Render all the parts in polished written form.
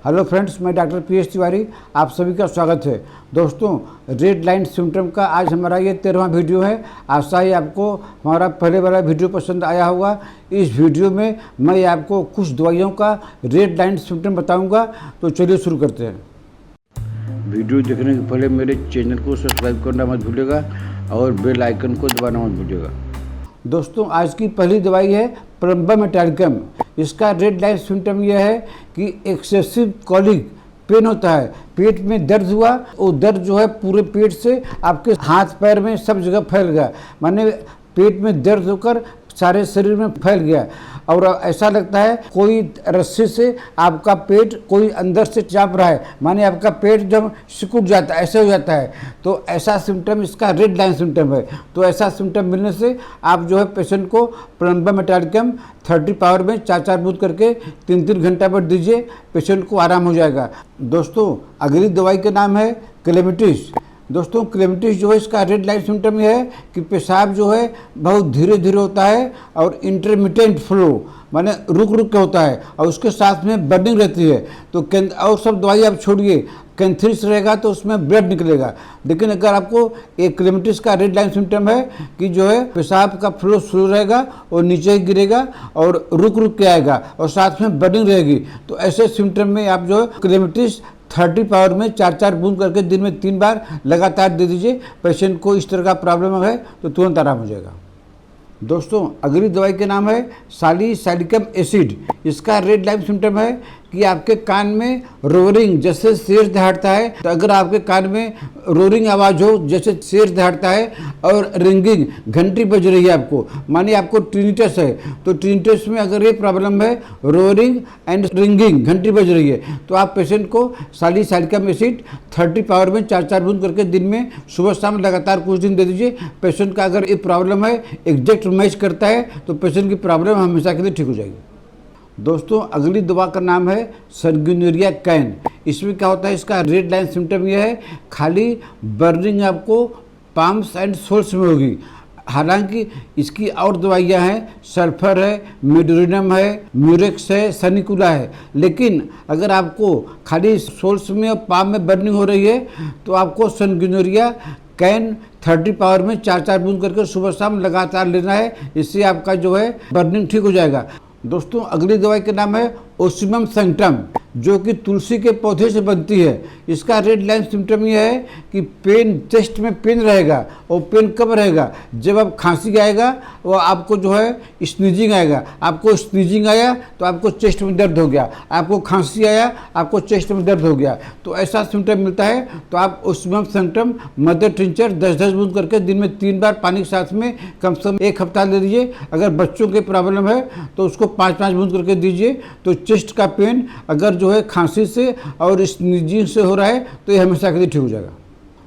Hello friends, मैं doctor PS Tiwari, आप सभी का स्वागत है। दोस्तों, रेड लाइन सिम्टम का आज हमारा ये 13वां वीडियो है। आशा है आपको हमारा पहले वाला वीडियो पसंद आया होगा। इस वीडियो में मैं आपको कुछ दवाइयों का रेड लाइन सिम्टम बताऊंगा। तो चलिए शुरू करते हैं। वीडियो देखने के पहले मेरे चैनल को सब्सक्राइब करना मत भूलिएगा और बेल आइकन को दबाना मत भूलिएगा। दोस्तों, आज की पहली दवाई है प्लम्बा मेटालिकम। इसका रेड लाइन सिम्टम यह है कि एक्सेसिव कॉलिक पेन होता है। पेट में दर्द हुआ, वो दर्द जो है पूरे पेट से आपके हाथ पैर में सब जगह फैल गया, माने पेट में दर्द होकर सारे शरीर में फैल गया और ऐसा लगता है कोई रस्सी से आपका पेट कोई अंदर से चाप रहा है, माने आपका पेट जब सिकुड़ जाता है ऐसे हो जाता है। तो ऐसा सिम्टम इसका रेड लाइन सिम्टम है। तो ऐसा सिम्टम मिलने से आप जो है पेशेंट को प्लम्बा मेटालिकम 30 पावर में 4 बूंद करके 3 घंटा पर दीजिए, पेशेंट को आराम हो जाएगा। दोस्तों, अगली दवाई का नाम है क्लेमिटिस। दोस्तों, क्लेमिटिस जो है इसका रेड लाइन सिम्टम यह है कि पेशाब जो है बहुत धीरे धीरे होता है और इंटरमिटेंट फ्लो, माने रुक रुक के होता है और उसके साथ में बर्निंग रहती है। तो और सब दवाई आप छोड़िए, कैंथ्रिस रहेगा तो उसमें ब्लड निकलेगा। लेकिन अगर आपको एक क्लेमिटिस का रेड लाइन सिम्टम है कि जो है पेशाब का फ्लो स्लो रहेगा और नीचे ही गिरेगा और रुक रुक के आएगा और साथ में बर्निंग रहेगी, तो ऐसे सिम्टम में आप जो है क्लेमिटिस 30 पावर में 4 बूंद करके दिन में 3 बार लगातार दे दीजिए। पेशेंट को इस तरह का प्रॉब्लम है तो तुरंत आराम हो जाएगा। दोस्तों, अगली दवाई के नाम है सैलिसिलिक एसिड। इसका रेड लाइन सिम्टम है कि आपके कान में रोरिंग, जैसे शेर दहाड़ता है, तो अगर आपके कान में रोरिंग आवाज़ हो जैसे शेर दहाड़ता है और रिंगिंग घंटी बज रही है आपको, मानिए आपको टिनिटस है, तो टिनिटस में अगर ये प्रॉब्लम है रोरिंग एंड रिंगिंग घंटी बज रही है, तो आप पेशेंट को सैलिसिलिक एसिड 30 पावर में 4 बूंद करके दिन में सुबह शाम लगातार कुछ दिन दे दीजिए। पेशेंट का अगर ये प्रॉब्लम है एग्जैक्ट मैच करता है तो पेशेंट की प्रॉब्लम हमेशा के लिए ठीक हो जाएगी। दोस्तों, अगली दवा का नाम है संगुइनिया कैन। इसमें क्या होता है, इसका रेड लाइन सिम्टम यह है खाली बर्निंग आपको पाम्स एंड सोल्स में होगी। हालांकि इसकी और दवाइयाँ हैं, सल्फर है, मेडोरिनम है, म्यूरेक्स है, सनिकुला है। लेकिन अगर आपको खाली सोल्स में और पाम में बर्निंग हो रही है तो आपको संगुइनिया कैन 30 पावर में 4 बूंद करके सुबह शाम लगातार लेना है। इससे आपका जो है बर्निंग ठीक हो जाएगा। दोस्तों, अगली दवाई का नाम है ओसिमम सैंक्टम, जो कि तुलसी के पौधे से बनती है। इसका रेड लाइन सिम्टम यह है कि पेन, चेस्ट में पेन रहेगा। और पेन कब रहेगा, जब आप खांसी आएगा वो आपको जो है स्नीजिंग आएगा। आपको स्नीजिंग आया तो आपको चेस्ट में दर्द हो गया, आपको खांसी आया आपको चेस्ट में दर्द हो गया, तो ऐसा सिम्टम मिलता है तो आप ओसिमम सैंक्टम मदर टिंचर 10 बूंद करके दिन में 3 बार पानी के साथ में कम से कम 1 हफ्ता ले लीजिए। अगर बच्चों की प्रॉब्लम है तो उसको 5 बूंद करके दीजिए। तो चेस्ट का पेन अगर जो है खांसी से और स्नीजिंग से हो रहा है तो ये हमेशा के लिए ठीक हो जाएगा।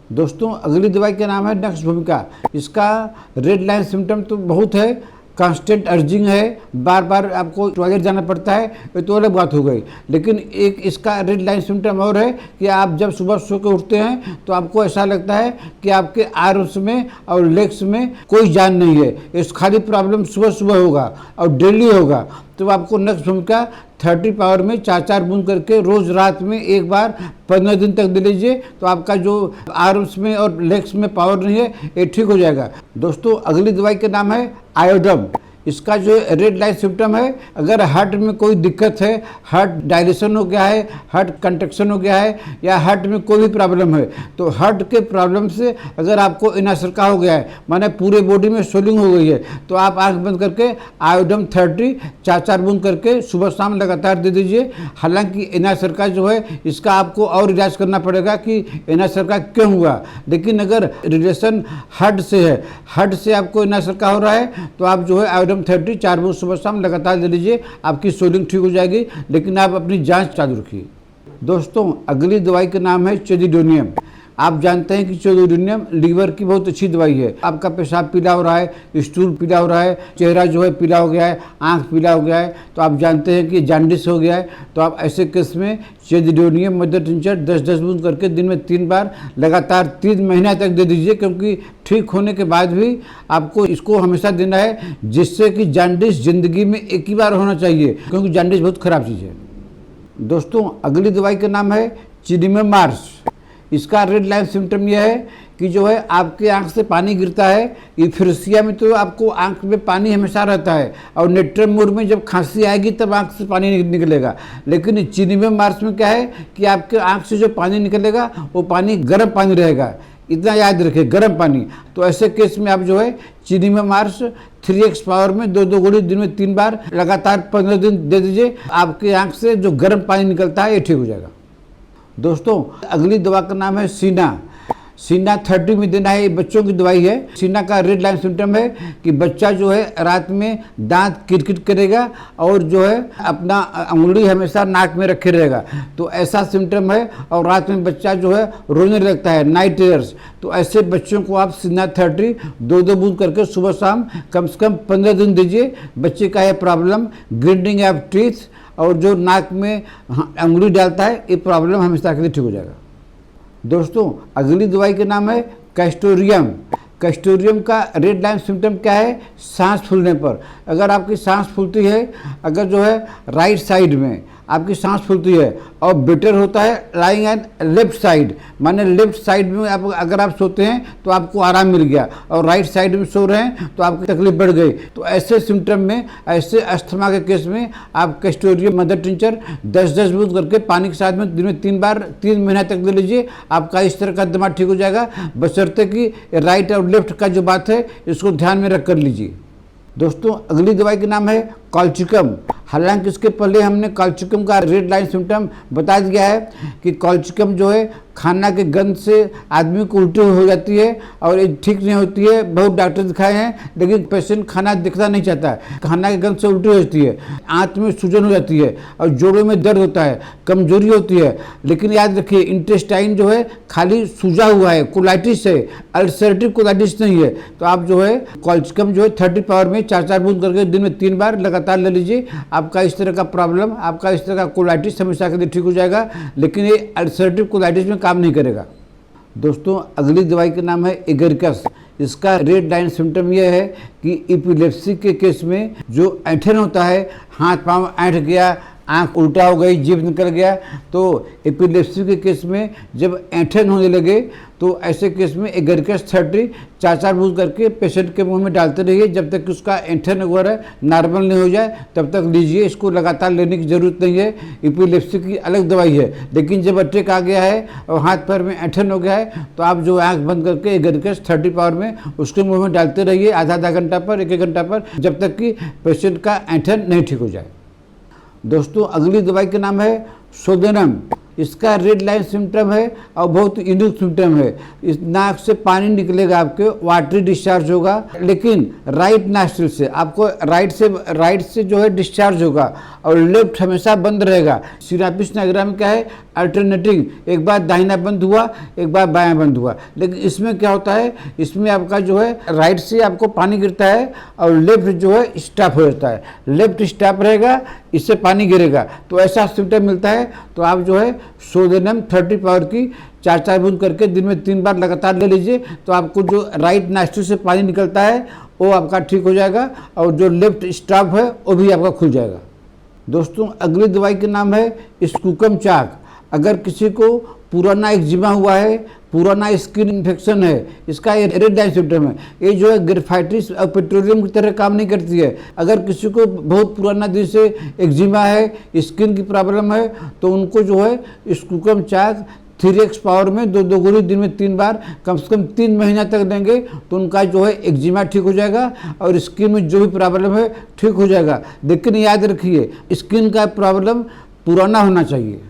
दोस्तों, अगली दवाई का नाम है नक्स भूमिका। इसका रेड लाइन सिम्टम तो बहुत है, कांस्टेंट अर्जिंग है, बार बार आपको टॉयलेट जाना पड़ता है, ये तो अलग बात हो गई। लेकिन एक इसका रेड लाइन सिम्टम और है कि आप जब सुबह सो के उठते हैं तो आपको ऐसा लगता है कि आपके आर्म्स में और लेग्स में कोई जान नहीं है। इस खाली प्रॉब्लम सुबह सुबह होगा और डेली होगा। तो आपको नक्स भूमिका 30 पावर में 4 बूंद करके रोज़ रात में 1 बार 15 दिन तक दे लीजिए, तो आपका जो आर्म्स में और लेग्स में पावर नहीं है ये ठीक हो जाएगा। दोस्तों, अगली दवाई का नाम है आयोडम। इसका जो रेड लाइन सिम्टम है, अगर हार्ट में कोई दिक्कत है, हार्ट डायलेशन हो गया है, हार्ट कंट्रक्शन हो गया है या हार्ट में कोई भी प्रॉब्लम है, तो हार्ट के प्रॉब्लम से अगर आपको इनासरका हो गया है, माने पूरे बॉडी में स्वेलिंग हो गई है, तो आप आंख बंद करके आयोडम 30 4 बूंद करके सुबह शाम लगातार दे दीजिए। हालांकि इनासरका जो है इसका आपको और इलाज करना पड़ेगा कि इनासरका क्यों हुआ। लेकिन अगर रिलेशन हार्ट से है, हार्ट से आपको इनासरका हो रहा है, तो आप जो है आयोडम 30 4 बूंद सुबह शाम लगातार दे लीजिए, आपकी स्वेलिंग ठीक हो जाएगी। लेकिन आप अपनी जांच चालू रखिए। दोस्तों, अगली दवाई का नाम है चेजिडोनियम। आप जानते हैं कि चेजिडोनियम लीवर की बहुत अच्छी दवाई है। आपका पेशाब पीला हो रहा है, स्टूल पीला हो रहा है, चेहरा जो है पीला हो गया है, आंख पीला हो गया है, तो आप जानते हैं कि जॉन्डिस हो गया है, तो आप ऐसे केस में चेजिडोनियम मदर टिंचर 10 बूंद करके दिन में 3 बार लगातार 3 महीना तक दे दीजिए। क्योंकि ठीक होने के बाद भी आपको इसको हमेशा देना है, जिससे कि जॉन्डिस जिंदगी में एक ही बार होना चाहिए, क्योंकि जॉन्डिस बहुत खराब चीज़ है। दोस्तों अगली दवाई का नाम है चिनिमम मार्स। इसका रेड लाइन सिम्टम यह है कि जो है आपके आंख से पानी गिरता है। इफ्रेसिया में तो आपको आंख में पानी हमेशा रहता है और नेट्रम मूर में जब खांसी आएगी तब आंख से पानी निकलेगा। लेकिन चिनिमम मार्स में क्या है कि आपके आंख से जो पानी निकलेगा वो पानी गर्म पानी रहेगा, इतना याद रखिए, गर्म पानी। तो ऐसे केस में आप जो है चिनिमम मार्स 3x पावर में 2 गोली दिन में 3 बार लगातार 15 दिन दे दीजिए। आपके आंख से जो गर्म पानी निकलता है ये ठीक हो जाएगा। दोस्तों अगली दवा का नाम है सीना। सीना 30 में देना है, ये बच्चों की दवाई है। सीना का रेड लाइन सिम्टम है कि बच्चा जो है रात में दांत किरकिट करेगा और जो है अपना उंगली हमेशा नाक में रखे रहेगा, तो ऐसा सिम्टम है। और रात में बच्चा जो है रोने लगता है, नाइट टेयर्स। तो ऐसे बच्चों को आप सीना 30 2 बूंद करके सुबह शाम कम से कम 15 दिन दीजिए। बच्चे का यह प्रॉब्लम ग्राइंडिंग ऑफ टीथ और जो नाक में उंगली डालता है, ये प्रॉब्लम हमेशा के लिए ठीक हो जाएगा। दोस्तों अगली दवाई का नाम है कैस्टोरियम। कैस्टोरियम का रेड लाइन सिम्टम क्या है? सांस फूलने पर, अगर आपकी सांस फूलती है, अगर जो है राइट साइड में आपकी सांस फूलती है और बेटर होता है लाइंग एंड लेफ्ट साइड, माने लेफ्ट साइड में आप अगर आप सोते हैं तो आपको आराम मिल गया और राइट साइड में सो रहे हैं तो आपकी तकलीफ बढ़ गई। तो ऐसे सिम्टम में, ऐसे अस्थमा के केस में आप कैस्टोरियम मदर टिंचर 10-10 बूंद करके पानी के साथ में दिन में 3 बार 3 महीना तक ले लीजिए। आपका इस तरह का दिमाग ठीक हो जाएगा, बशर्ते कि राइट और लेफ्ट का जो बात है इसको ध्यान में रख कर लीजिए। दोस्तों अगली दवाई का नाम है कॉल्चिकम। हालांकि इसके पहले हमने कॉल्चिकम का रेड लाइन सिम्टम बता दिया है कि कॉल्चिकम जो है खाना के गंध से आदमी को उल्टी हो जाती है और ये ठीक नहीं होती है। बहुत डॉक्टर दिखाए हैं लेकिन पेशेंट खाना दिखना नहीं चाहता है, खाना के गंध से उल्टी हो जाती है, आंत में सूजन हो जाती है और जोड़ों में दर्द होता है, कमजोरी होती है। लेकिन याद रखिए इंटेस्टाइन जो है खाली सूजा हुआ है, कोलाइटिस है, अल्सरेटिव कोलाइटिस नहीं है। तो आप जो है कॉल्चिकम जो है 30 पावर में 4-4 बूंद करके दिन में 3 बार लगातार ले लीजिए। आपका इस तरह का प्रॉब्लम, आपका इस तरह का कोलाइटिस हमेशा के लिए ठीक हो जाएगा, लेकिन ये अल्सरेटिव कोलाइटिस में काम नहीं करेगा। दोस्तों अगली दवाई का नाम है एगरिकस। इसका रेड लाइन सिम्टम यह है कि एपिलेप्सी के केस में जो ऐंठन होता है, हाथ पांव ऐंठ गया, आंख उल्टा हो गई, जीभ निकल गया, तो एपिलेप्सी के केस में जब ऐंठन होने लगे तो ऐसे केस में एगरिकस 30 4-4 बूंद करके पेशेंट के मुंह में डालते रहिए जब तक कि उसका ऐंठन वगैरह नॉर्मल नहीं हो जाए, तब तक लीजिए। इसको लगातार लेने की जरूरत नहीं है, एपिलेप्सी की अलग दवाई है। लेकिन जब अटैक आ गया है और हाथ पैर में ऐंठन हो गया है तो आप जो आंख बंद करके एगरिकस 30 पावर में उसके मुँह में डालते रहिए आधा घंटा पर, 1-1 घंटा पर, जब तक कि पेशेंट का ऐंठन नहीं ठीक हो जाए। दोस्तों अगली दवाई का नाम है सोदेनम। इसका रेड लाइन सिम्टम है और बहुत यूनिक सिम्टम है। इस नाक से पानी निकलेगा, आपके वाटरी डिस्चार्ज होगा, लेकिन राइट नॉस्ट्रिल से आपको राइट से जो है डिस्चार्ज होगा और लेफ्ट हमेशा बंद रहेगा। सिनाप्टिस निग्रा में क्या है, अल्टरनेटिंग, एक बार दाहिना बंद हुआ, एक बार बायां बंद हुआ। लेकिन इसमें क्या होता है, इसमें आपका जो है राइट से आपको पानी गिरता है और लेफ्ट जो है स्टॉप हो जाता है। लेफ्ट स्टॉप रहेगा, इससे पानी गिरेगा, तो ऐसा सिम्टम मिलता है। तो आप जो है सोदेनम 30 पावर की 4-4 बूंद करके दिन में 3 बार लगातार ले लीजिए। तो आपको जो राइट नॉस्ट्रिल से पानी निकलता है वो आपका ठीक हो जाएगा और जो लेफ्ट स्टॉप है वो भी आपका खुल जाएगा। दोस्तों अगली दवाई का नाम है स्कूकम चाक। अगर किसी को पुराना एक्जिमा हुआ है, पुराना स्किन इन्फेक्शन है, इसका ये रेड लाइन सिम्टम है। ये जो है ग्रेफाइटिस और पेट्रोलियम की तरह काम नहीं करती है। अगर किसी को बहुत पुराना दिन से एक्जिमा है, स्किन की प्रॉब्लम है, तो उनको जो है स्कूकम चाक 3x पावर में 2 गोली दिन में 3 बार कम से कम 3 महीना तक देंगे तो उनका जो है एक्जिमा ठीक हो जाएगा और स्किन में जो भी प्रॉब्लम है ठीक हो जाएगा। लेकिन याद रखिए स्किन का प्रॉब्लम पुराना होना चाहिए।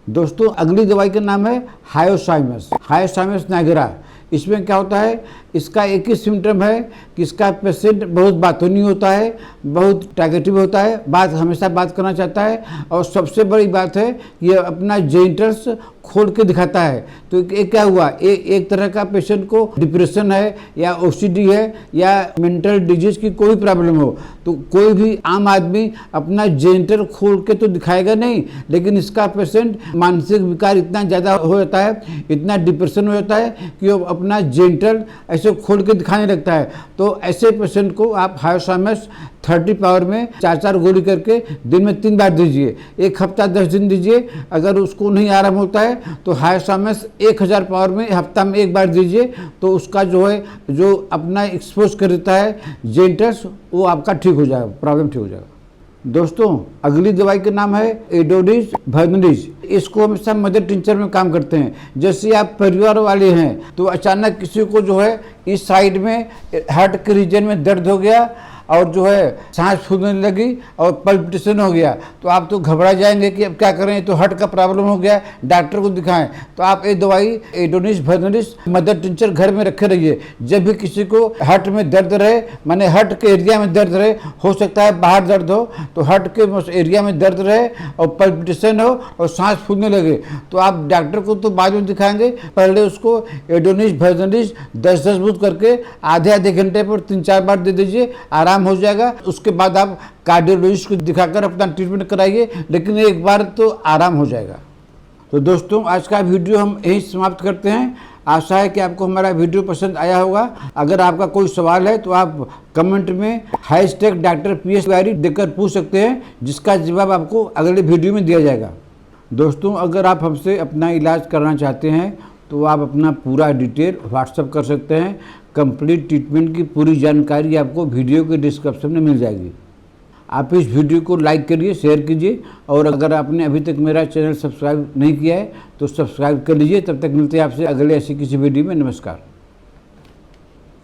दोस्तों अगली दवाई का नाम है हायोसाइमस नाइगरा। इसमें क्या होता है, इसका एक ही सिम्टम है कि इसका पेशेंट बहुत बातूनी होता है, बहुत टैकेटिव होता है, हमेशा बात करना चाहता है और सबसे बड़ी बात है कि ये अपना जेनिटल्स खोल के दिखाता है। तो ये क्या हुआ, एक तरह का पेशेंट को डिप्रेशन है या ओसीडी है या मेंटल डिजीज की कोई प्रॉब्लम हो, तो कोई भी आम आदमी अपना जेनिटल खोल के तो दिखाएगा नहीं, लेकिन इसका पेशेंट मानसिक विकार इतना ज़्यादा हो जाता है, इतना डिप्रेशन हो जाता है कि वो अपना जेंटल ऐसे खोल के दिखाने लगता है। तो ऐसे पेशेंट को आप हायोसामस 30 पावर में 4-4 गोली करके दिन में 3 बार दीजिए, 1 हफ्ता 10 दिन दीजिए। अगर उसको नहीं आराम होता है तो हायोसामस 1000 पावर में हफ्ता में 1 बार दीजिए। तो उसका जो है जो अपना एक्सपोज कर देता है जेंटल्स, वो आपका ठीक हो जाएगा, प्रॉब्लम ठीक हो जाएगा। दोस्तों अगली दवाई का नाम है एडोनिस वर्निस। इसको हमेशा मदर टिंचर में काम करते हैं। जैसे आप परिवार वाले हैं तो अचानक किसी को जो है इस साइड में हार्ट के रीजन में दर्द हो गया और जो है सांस फूलने लगी और पल्पिटेशन हो गया, तो आप तो घबरा जाएंगे कि अब क्या करें, तो हार्ट का प्रॉब्लम हो गया, डॉक्टर को दिखाएं। तो आप ये दवाई एडोनिस वर्निस मदर टिंचर घर में रखे रहिए। जब भी किसी को हार्ट में दर्द रहे, माने हार्ट के एरिया में दर्द रहे, हो सकता है बाहर दर्द हो, तो हार्ट के एरिया में दर्द रहे और पल्पिटेशन हो और सांस फूलने लगे, तो आप डॉक्टर को तो बाद में दिखाएंगे, पहले उसको एडोनिस वर्निस 10-10 बूंद करके आधे घंटे पर 3-4 बार दे दीजिए, आराम हो जाएगा। उसके बाद आप कार्डियोलॉजिस्ट को दिखाकर अपना ट्रीटमेंट कराइए, लेकिन एक बार तो आराम हो जाएगा। तो दोस्तों आज का वीडियो हम यहीं समाप्त करते हैं। आशा है कि आपको हमारा वीडियो पसंद आया होगा। अगर आपका कोई सवाल है तो आप कमेंट में #डॉक्टर PS तिवारी देकर पूछ सकते हैं, जिसका जवाब आपको अगले वीडियो में दिया जाएगा। दोस्तों अगर आप हमसे अपना इलाज करना चाहते हैं तो आप अपना पूरा डिटेल व्हाट्सएप कर सकते हैं। कंप्लीट ट्रीटमेंट की पूरी जानकारी आपको वीडियो के डिस्क्रिप्शन में मिल जाएगी। आप इस वीडियो को लाइक करिए, शेयर कीजिए, और अगर आपने अभी तक मेरा चैनल सब्सक्राइब नहीं किया है तो सब्सक्राइब कर लीजिए। तब तक मिलते हैं आपसे अगले ऐसी किसी वीडियो में। नमस्कार।